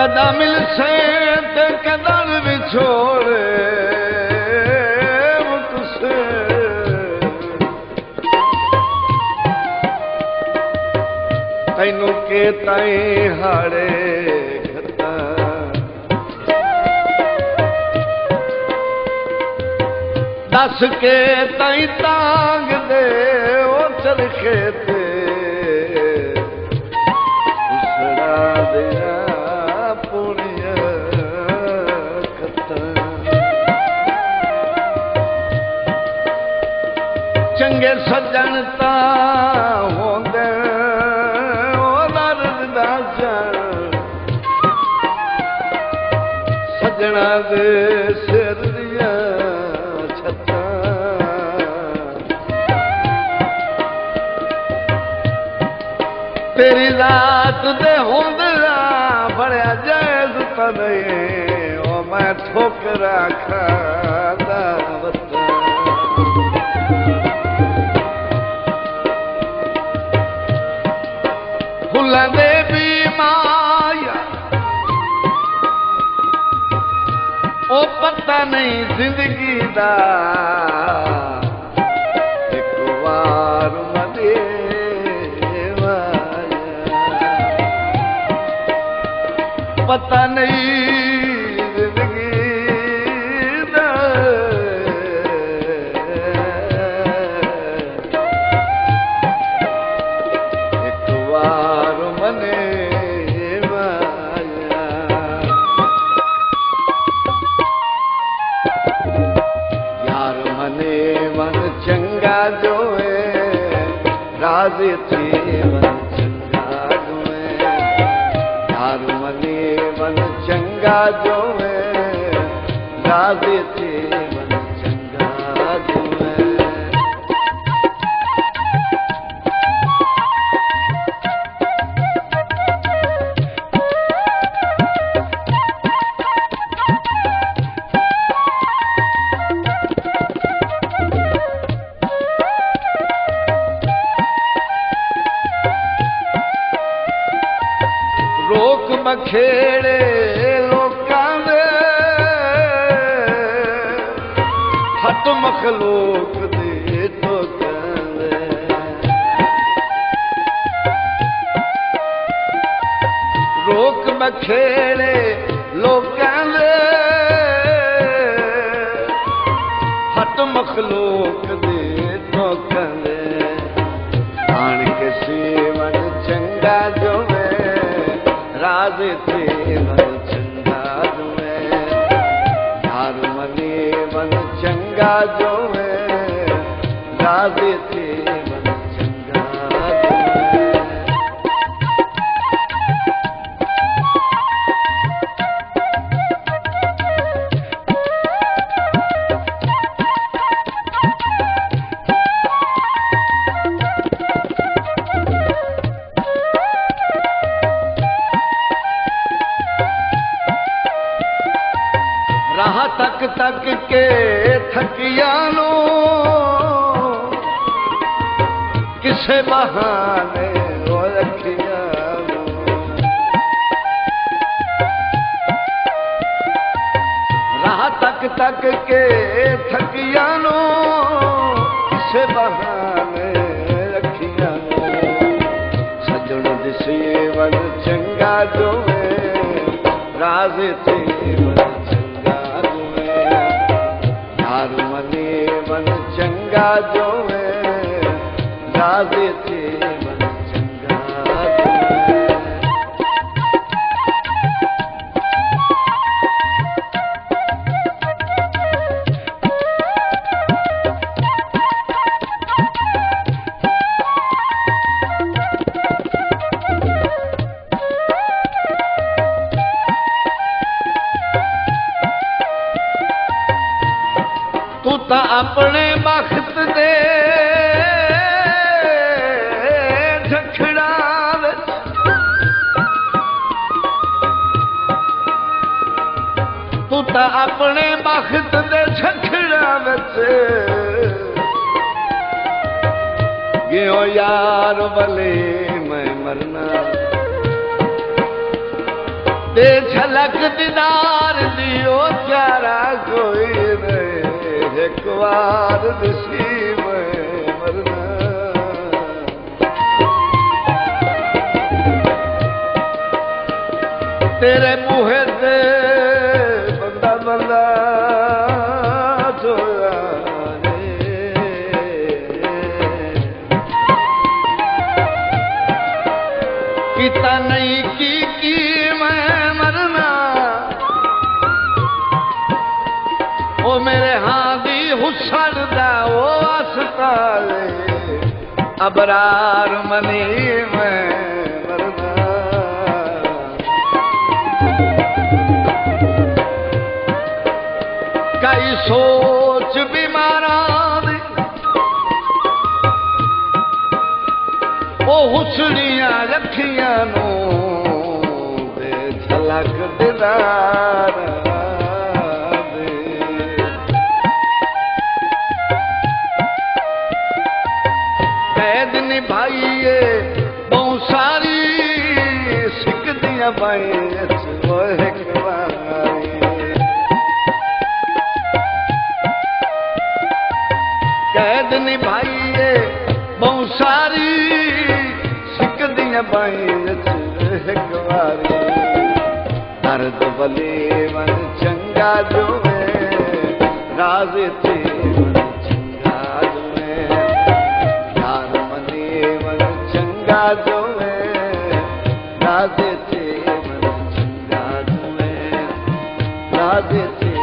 कदा मिलसे ते कदा विछोड़े मुझसे तैनू के ताई हाड़े घता दस के ताई तांग दे ओ चरखे ते उसड़ा दिया पुणिया कता चंगे सज्जन ता होंदे सजना दे सिर दिया छत्ता तेरी रात दे होंदरा बड़या जायज तने ओ मैं ठोकरा खादा वता फुल्लां दे भी माया ओ पता नहीं जिंदगी दा एक बार मदे पता नहीं जिंदगी दा एक बार मने चंगा जो है राजी थी मन चंगा जो है यार मने मन चंगा जो है राजी थी मन चंगा जो है रोक बखेड़े लोकां दे हट मखलूक दे टोकां दे रोक बखेड़े लोकां दे हट मखलूक दे टोकां दे आण के सीवन चंगा जो राज थे मन चंगा जो है यार मने मन चंगा जो है राज थे मन चंगा जो है राह तक तक के थकिया नो किसे बहाने वो रखिया नो राह तक तक के थकिया नो किसे बहाने रखिया नो सजन दिसे वन चंगा जो है राज थे चंगा जो है राजे थे मन चंगा जो है तू ता अपने बख्त दे झखड़ा तू ता अपने बख्त दे झखड़ा गयो यार भले मैं मरना ते झलक दीदार दियो प्यारा कोई नहीं एक बार दिसी में मरना तेरे मुहे से बंदा बंदा जोया किता नहीं की मैं मरना ओ मेरे हां दी हुस्न दा ओ अस्ताले अबरार मनी मैं मरना कई सोच बीमारा दी ओ हुसनियां रखियां नू दे झलक दीदार दे कैद निभाइए बहु सारी सिकदियां बाई वो एक बारी कैद निभाइए बहु सारी बाई एक बारी दर्द भले मन चंगा जो राज थे मन चंगा जो यार मने मन चंगा जो राज थे मन चंगा जो राज थे